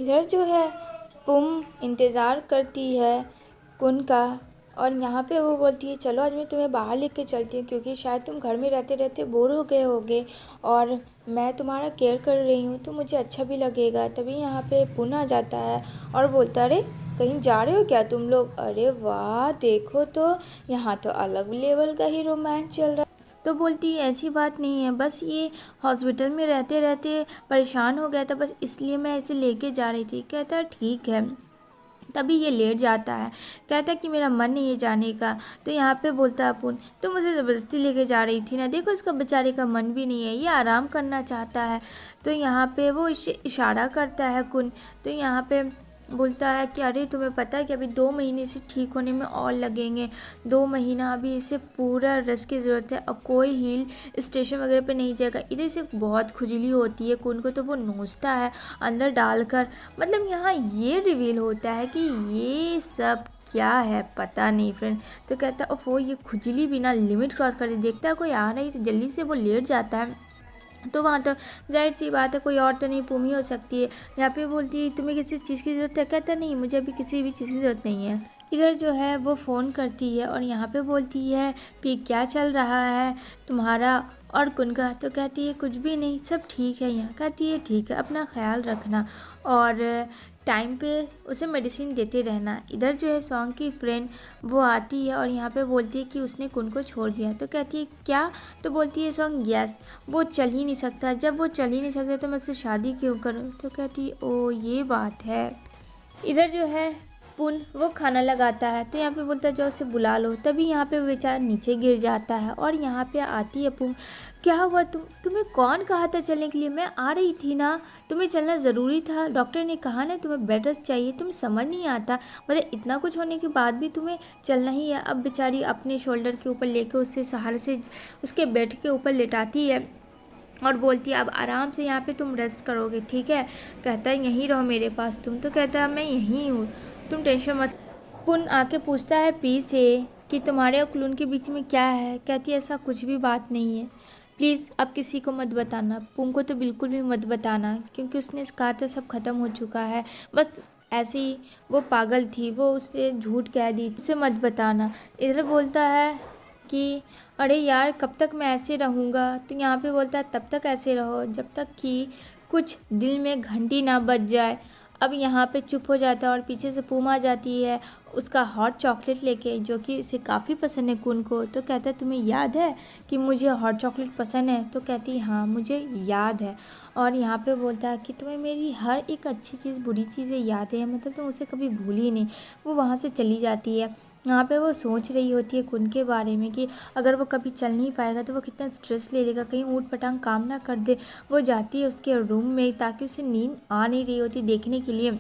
इधर जो है पुम इंतज़ार करती है कुन का, और यहाँ पे वो बोलती है चलो आज मैं तुम्हें बाहर लेके चलती हूँ, क्योंकि शायद तुम घर में रहते रहते बोर हो गए होगे और मैं तुम्हारा केयर कर रही हूँ तो मुझे अच्छा भी लगेगा। तभी यहाँ पे पुन आ जाता है और बोलता अरे कहीं जा रहे हो क्या तुम लोग? अरे वाह देखो तो यहाँ तो अलग लेवल का ही रोमांस चल रहा है। तो बोलती है ऐसी बात नहीं है, बस ये हॉस्पिटल में रहते रहते परेशान हो गया था, बस इसलिए मैं इसे लेके जा रही थी। कहता है ठीक है। तभी ये लेट जाता है, कहता है कि मेरा मन नहीं है जाने का। तो यहाँ पे बोलता है अपुन तो मुझे ज़बरदस्ती लेके जा रही थी ना, देखो इसका बेचारे का मन भी नहीं है, ये आराम करना चाहता है। तो यहाँ पे वो इशारा करता है कुन। तो यहाँ पे बोलता है कि अरे तुम्हें पता है कि अभी 2 महीने से ठीक होने में और लगेंगे, 2 महीना अभी इसे पूरा रेस्ट की ज़रूरत है। अब कोई हिल स्टेशन वगैरह पे नहीं जाएगा। इधर से बहुत खुजली होती है कुन को, तो वो नोचता है अंदर डालकर। मतलब यहाँ ये रिवील होता है कि ये सब क्या है पता नहीं फ्रेंड। तो कहता है ओफो ये खुजली बिना लिमिट क्रॉस कर दी, देखता है कोई आ रही तो जल्दी से वो लेट जाता है। तो वहाँ तो जाहिर सी बात है कोई और तो नहीं पुम ही हो सकती है। यहाँ पे बोलती है तुम्हें किसी चीज़ की ज़रूरत है? कहता नहीं मुझे अभी किसी भी चीज़ की ज़रूरत नहीं है। इधर जो है वो फ़ोन करती है और यहाँ पे बोलती है कि क्या चल रहा है तुम्हारा और कुन का? तो कहती है कुछ भी नहीं, सब ठीक है यहाँ। कहती है ठीक है, अपना ख्याल रखना और टाइम पे उसे मेडिसिन देते रहना। इधर जो है सॉन्ग की फ्रेंड वो आती है और यहाँ पे बोलती है कि उसने कुन को छोड़ दिया। तो कहती है क्या? तो बोलती है सॉन्ग यस, वो चल ही नहीं सकता, जब वो चल ही नहीं सकता तो मैं उससे शादी क्यों करूँ? तो कहती है ओ ये बात है। इधर जो है पुन वो खाना लगाता है, तो यहाँ पे बोलता है जाओ उसे बुला लो। तभी यहाँ पे वो बेचारा नीचे गिर जाता है और यहाँ पे आती है पुन। क्या हुआ? तुम्हें कौन कहा था चलने के लिए? मैं आ रही थी ना, तुम्हें चलना ज़रूरी था, डॉक्टर ने कहा ना तुम्हें बेड रेस्ट चाहिए, तुम्हें समझ नहीं आता? मतलब इतना कुछ होने के बाद भी तुम्हें चलना ही है। अब बेचारी अपने शोल्डर के ऊपर लेके उससे सहारे से उसके बेड के ऊपर लेटाती है और बोलती है अब आराम से यहाँ पे तुम रेस्ट करोगे, ठीक है? कहता है यहीं रहो मेरे पास तुम। तो कहता है मैं यहीं हूँ, तुम टेंशन मत। पुन आके पूछता है पी से कि तुम्हारे और क्लून के बीच में क्या है? कहती है ऐसा कुछ भी बात नहीं है, प्लीज़ अब किसी को मत बताना। पुन को तो बिल्कुल भी मत बताना, क्योंकि उसने कहा था सब खत्म हो चुका है, बस ऐसे ही वो पागल थी, वो उसने झूठ कह दी, उसे मत बताना। इधर बोलता है कि अरे यार कब तक मैं ऐसे रहूँगा? तो यहाँ पे बोलता है तब तक ऐसे रहो जब तक कि कुछ दिल में घंटी ना बज जाए। अब यहाँ पे चुप हो जाता है और पीछे से पूम आ जाती है उसका हॉट चॉकलेट लेके, जो कि इसे काफ़ी पसंद है कुन को। तो कहता है तुम्हें याद है कि मुझे हॉट चॉकलेट पसंद है? तो कहती है हाँ मुझे याद है। और यहाँ पे बोलता है कि तुम्हें मेरी हर एक अच्छी चीज़ बुरी चीज़ें याद है, मतलब तुम उसे कभी भूली नहीं। वो वहाँ से चली जाती है। यहाँ पे वो सोच रही होती है कुन के बारे में कि अगर वो कभी चल नहीं पाएगा तो वो कितना स्ट्रेस ले लेगा, कहीं ऊट पटांग काम ना कर दे। वो जाती है उसके रूम में ताकि उसे नींद आ नहीं रही होती देखने के लिए।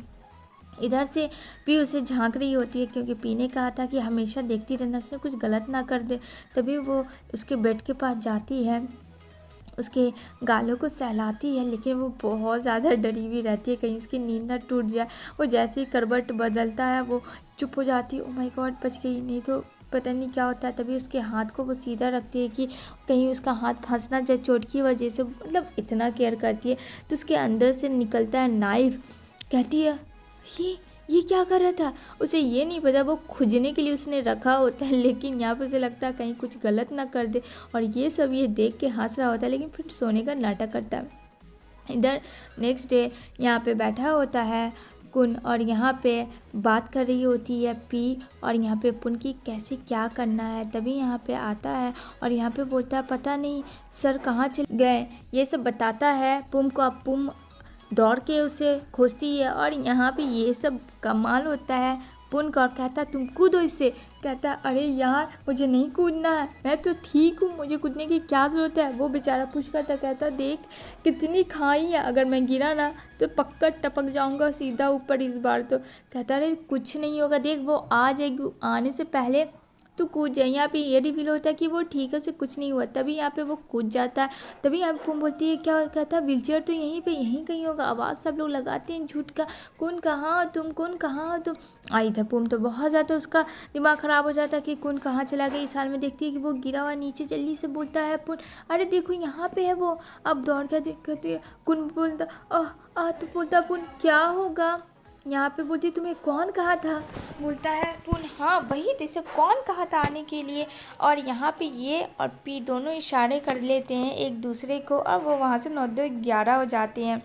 इधर से भी उसे झांक रही होती है, क्योंकि पीने कहा था कि हमेशा देखती रहना, उसने कुछ गलत ना कर दे। तभी वो उसके बेड के पास जाती है, उसके गालों को सहलाती है, लेकिन वो बहुत ज़्यादा डरी हुई रहती है कहीं उसकी नींद ना टूट जाए। वो जैसे ही करवट बदलता है वो चुप हो जाती है, ओ माय गॉड बच गई, नहीं तो पता नहीं क्या होता है। तभी उसके हाथ को वो सीधा रखती है कि कहीं उसका हाथ फंस ना जाए चोट की वजह से, मतलब इतना केयर करती है। तो उसके अंदर से निकलता है नाइफ। कहती है ये क्या कर रहा था? उसे ये नहीं पता वो खुजने के लिए उसने रखा होता है, लेकिन यहाँ पे उसे लगता है कहीं कुछ गलत ना कर दे, और ये सब ये देख के हंस रहा होता है, लेकिन फिर सोने का नाटक करता है। इधर नेक्स्ट डे यहाँ पे बैठा होता है कुन और यहाँ पे बात कर रही होती है पी, और यहाँ पे पुन की कैसे क्या करना है। तभी यहाँ पे आता है और यहाँ पे बोलता है पता नहीं सर कहाँ चले गए, ये सब बताता है पुम को। अब पुम दौड़ के उसे खोजती है और यहाँ पे ये सब कमाल होता है पुन का, और कहता तुम कूदो इससे। कहता अरे यार मुझे नहीं कूदना है, मैं तो ठीक हूँ, मुझे कूदने की क्या ज़रूरत है? वो बेचारा पुश करता, कहता देख कितनी खाई है, अगर मैं गिरा ना तो पक्का टपक जाऊँगा सीधा ऊपर इस बार तो। कहता अरे कुछ नहीं होगा, देख वो आ जाएगी, आने से पहले तू कूद जाए। यहाँ पे ये रिवील होता है कि वो ठीक है, उसे कुछ नहीं हुआ। तभी यहाँ पे वो कूद जाता है। तभी यहाँ पे पुम बोलती है क्या कहता है व्हीलचेयर तो यहीं पे यहीं कहीं होगा। आवाज़ सब लोग लगाते हैं झूठ का, कौन कहाँ हो तुम, कौन कहाँ हो तुम। इधर पुम तो बहुत ज़्यादा उसका दिमाग ख़राब हो जाता है कि कौन कहाँ चला गया। इस हाल में देखती है कि वो गिरा हुआ नीचे, जल्दी से बोलता है पुन अरे देखो यहाँ पे है वो। अब दौड़ कर कहती है कुन बोलता तो बोलता पुन क्या होगा। यहाँ पे बोलती तुम्हें कौन कहा था। बोलता है पुन हाँ वही तो, इसे कौन कहा था आने के लिए। और यहाँ पे ये और पी दोनों इशारे कर लेते हैं एक दूसरे को और वो वहाँ से 9 2 11 हो जाते हैं,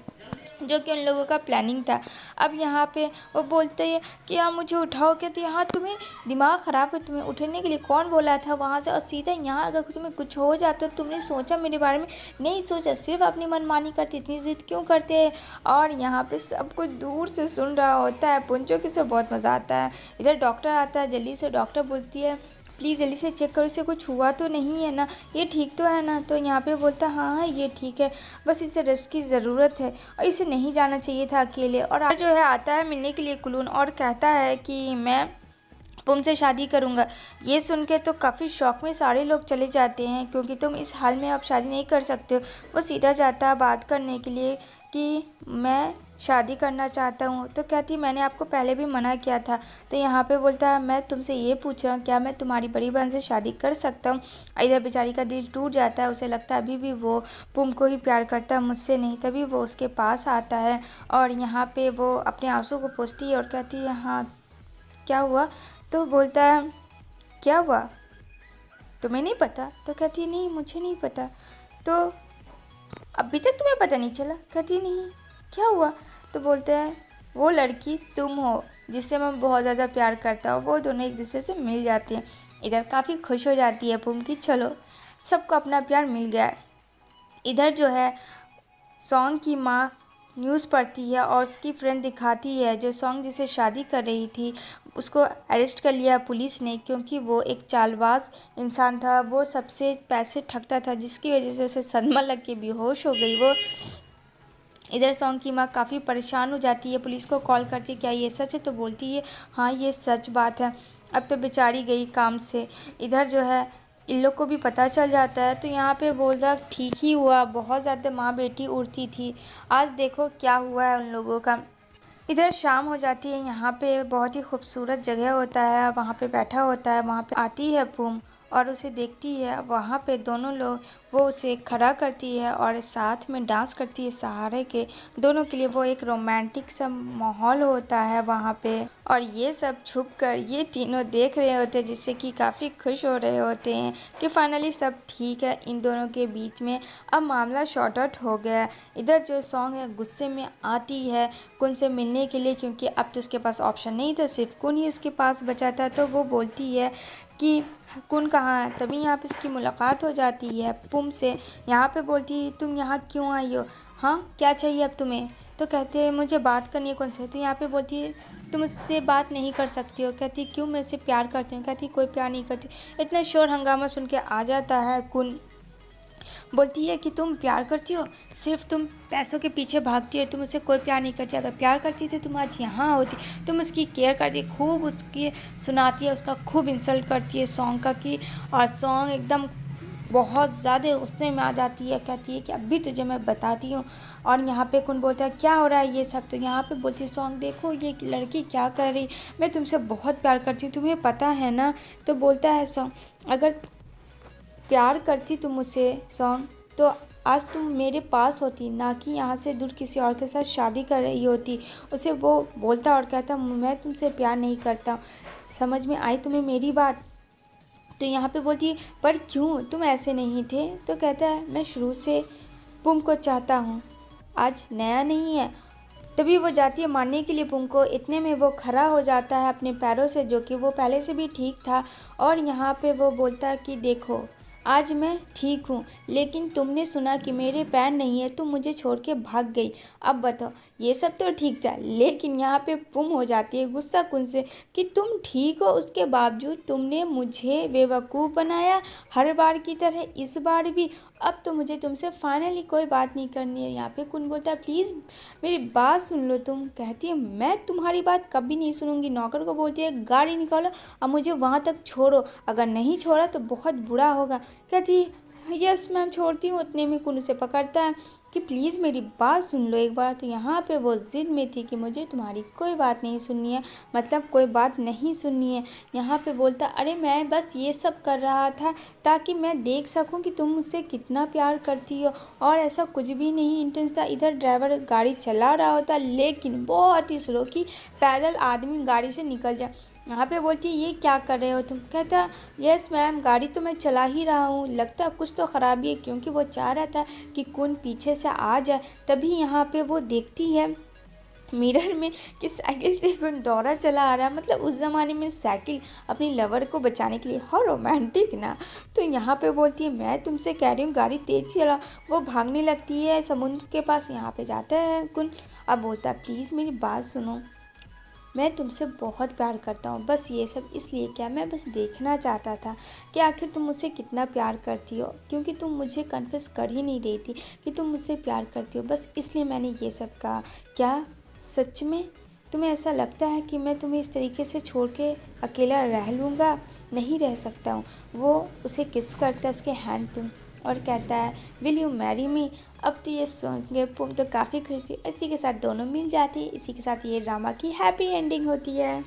जो कि उन लोगों का प्लानिंग था। अब यहाँ पे वो बोलते हैं कि हाँ मुझे उठाओ। कहती है हाँ तुम्हें दिमाग ख़राब है, तुम्हें उठने के लिए कौन बोला था वहाँ से, और सीधा यहाँ अगर तुम्हें कुछ हो जाता तो तुमने सोचा मेरे बारे में, नहीं सोचा, सिर्फ अपनी मनमानी करती, इतनी ज़िद क्यों करते हैं। और यहाँ पे सब कुछ दूर से सुन रहा होता है पुंजो की, से बहुत मज़ा आता है। इधर डॉक्टर आता है, जल्दी से डॉक्टर बोलती है प्लीज़ जल्दी से चेक करो, इसे कुछ हुआ तो नहीं है ना, ये ठीक तो है ना। तो यहाँ पे बोलता हाँ हाँ ये ठीक है, बस इसे रेस्ट की ज़रूरत है और इसे नहीं जाना चाहिए था अकेले। और जो है आता है मिलने के लिए कुलून और कहता है कि मैं पुम से शादी करूँगा। ये सुन के तो काफ़ी शौक में सारे लोग चले जाते हैं, क्योंकि तुम इस हाल में अब शादी नहीं कर सकते हो। वो सीधा जाता है बात करने के लिए कि मैं शादी करना चाहता हूँ। तो कहती मैंने आपको पहले भी मना किया था। तो यहाँ पे बोलता है मैं तुमसे ये पूछ रहा हूँ क्या मैं तुम्हारी बड़ी बहन से शादी कर सकता हूँ। इधर बेचारी का दिल टूट जाता है, उसे लगता है अभी भी वो पुम को ही प्यार करता है, मुझसे नहीं। तभी वो उसके पास आता है और यहाँ पे वो अपने आंसू को पोंछती है और कहती है हाँ क्या हुआ। तो बोलता है क्या हुआ तुम्हें नहीं पता। तो कहती है नहीं मुझे नहीं पता। तो अभी तक तुम्हें पता नहीं चला। कहती नहीं क्या हुआ। तो बोलते हैं वो लड़की तुम हो जिससे मैं बहुत ज़्यादा प्यार करता हूँ। वो दोनों एक दूसरे से मिल जाती हैं। इधर काफ़ी खुश हो जाती है पुम की चलो सबको अपना प्यार मिल गया है। इधर जो है सॉन्ग की माँ न्यूज़ पढ़ती है और उसकी फ्रेंड दिखाती है जो सॉन्ग जिसे शादी कर रही थी उसको अरेस्ट कर लिया पुलिस ने, क्योंकि वो एक चालबाज इंसान था। वो सबसे पैसे ठगता था, जिसकी वजह से उसे सदमा लग के बेहोश हो गई वो। इधर सॉन्ग की माँ काफ़ी परेशान हो जाती है, पुलिस को कॉल करती है क्या ये सच है। तो बोलती है हाँ ये सच बात है। अब तो बेचारी गई काम से। इधर जो है इन लोग को भी पता चल जाता है। तो यहाँ पे बोलता ठीक ही हुआ, बहुत ज़्यादा माँ बेटी उड़ती थी, आज देखो क्या हुआ है उन लोगों का। इधर शाम हो जाती है, यहाँ पे बहुत ही खूबसूरत जगह होता है, वहाँ पे बैठा होता है, वहाँ पे आती है पुम और उसे देखती है। वहाँ पे दोनों लोग वो उसे खड़ा करती है और साथ में डांस करती है सहारे के दोनों के लिए। वो एक रोमांटिक सा माहौल होता है वहाँ पे और ये सब छुप कर ये तीनों देख रहे होते हैं, जिससे कि काफ़ी खुश हो रहे होते हैं कि फाइनली सब ठीक है इन दोनों के बीच में। अब मामला शॉर्ट आउट हो गया है। इधर जो सॉन्ग है गुस्से में आती है कुन से मिलने के लिए, क्योंकि अब तो उसके पास ऑप्शन नहीं था, सिर्फ कुन ही उसके पास बचा था। तो वो बोलती है कि कुन कहाँ है। तभी यहाँ पे इसकी मुलाकात हो जाती है पुम से। यहाँ पे बोलती है तुम यहाँ क्यों आई हो, हाँ क्या चाहिए अब तुम्हें। तो कहते हैं मुझे बात करनी है कुन से। तो यहाँ पे बोलती है तुम उससे बात नहीं कर सकती हो। कहती क्यों, मैं उससे प्यार करती हूँ। कहती कोई प्यार नहीं करती। इतना शोर हंगामा सुन के आ जाता है कुन। बोलती है कि तुम प्यार करती हो, सिर्फ तुम पैसों के पीछे भागती हो, तुम उससे कोई प्यार नहीं करती। अगर प्यार करती थी तुम आज यहाँ होती। तुम उसकी केयर करती, खूब उसकी सुनाती है, उसका खूब इंसल्ट करती है सॉन्ग का कि, और सॉन्ग एकदम बहुत ज़्यादा गुस्से में आ जाती है। कहती है कि अभी तुझे मैं बताती हूँ। और यहाँ पे कौन बोलता है क्या हो रहा है ये सब। तो यहाँ पे बोलती है सॉन्ग देखो ये लड़की क्या कर रही, मैं तुमसे बहुत प्यार करती हूँ तुम्हें पता है ना। तो बोलता है सॉन्ग अगर प्यार करती तुम मुझसे सॉन्ग तो आज तुम मेरे पास होती, ना कि यहाँ से दूर किसी और के साथ शादी कर रही होती। उसे वो बोलता और कहता मैं तुमसे प्यार नहीं करता। समझ में आई तुम्हें मेरी बात। तो यहाँ पे बोलती है पर क्यों, तुम ऐसे नहीं थे। तो कहता है मैं शुरू से पुम को चाहता हूँ, आज नया नहीं है। तभी वो जाती है मारने के लिए पुम को। इतने में वो खड़ा हो जाता है अपने पैरों से, जो कि वो पहले से भी ठीक था। और यहाँ पे वो बोलता है कि देखो आज मैं ठीक हूँ, लेकिन तुमने सुना कि मेरे पैर नहीं है, तुम मुझे छोड़ के भाग गई। अब बताओ ये सब तो ठीक था, लेकिन यहाँ पे पुम हो जाती है गुस्सा कुन से कि तुम ठीक हो उसके बावजूद तुमने मुझे बेवकूफ़ बनाया हर बार की तरह इस बार भी। अब तो मुझे तुमसे फाइनली कोई बात नहीं करनी है। यहाँ पे कुन बोलता है प्लीज़ मेरी बात सुन लो तुम। कहती है मैं तुम्हारी बात कभी नहीं सुनूंगी। नौकर को बोलती है गाड़ी निकालो और मुझे वहाँ तक छोड़ो, अगर नहीं छोड़ा तो बहुत बुरा होगा। कहती है यस मैम छोड़ती हूँ। उतने में कुन उसे पकड़ता है कि प्लीज़ मेरी बात सुन लो एक बार। तो यहाँ पे वो ज़िद में थी कि मुझे तुम्हारी कोई बात नहीं सुननी है, मतलब कोई बात नहीं सुननी है। यहाँ पे बोलता अरे मैं बस ये सब कर रहा था ताकि मैं देख सकूं कि तुम मुझसे कितना प्यार करती हो, और ऐसा कुछ भी नहीं इंटेंस था। इधर ड्राइवर गाड़ी चला रहा होता लेकिन बहुत ही स्लो कि पैदल आदमी गाड़ी से निकल जाए। यहाँ पे बोलती है ये क्या कर रहे हो तुम। कहता यस मैम गाड़ी तो मैं चला ही रहा हूँ, लगता है कुछ तो ख़राबी है, क्योंकि वो चाह रहा था कि कौन पीछे से आ जाए। तभी यहाँ पे वो देखती है मिरर में कि साइकिल से कौन दौड़ा चला आ रहा है। मतलब उस ज़माने में साइकिल अपनी लवर को बचाने के लिए, हो रोमांटिक ना। तो यहाँ पे बोलती है मैं तुमसे कह रही हूँ गाड़ी तेज़ चला। वो भागने लगती है समुद्र के पास। यहाँ पे जाता है कुन। अब बोलता है प्लीज़ मेरी बात सुनो, मैं तुमसे बहुत प्यार करता हूँ। बस ये सब इसलिए क्या, मैं बस देखना चाहता था कि आखिर तुम मुझसे कितना प्यार करती हो, क्योंकि तुम मुझे कन्फेस कर ही नहीं रही थी कि तुम मुझसे प्यार करती हो। बस इसलिए मैंने ये सब कहा। क्या सच में तुम्हें ऐसा लगता है कि मैं तुम्हें इस तरीके से छोड़ के अकेला रह लूँगा? नहीं रह सकता हूँ। वो उसे किस करता है उसके हैंड पे और कहता है विल यू मैरी मी। अब तो ये सुन के पुम तो काफ़ी खुश थी। इसी के साथ दोनों मिल जाती है। इसी के साथ ये ड्रामा की हैप्पी एंडिंग होती है।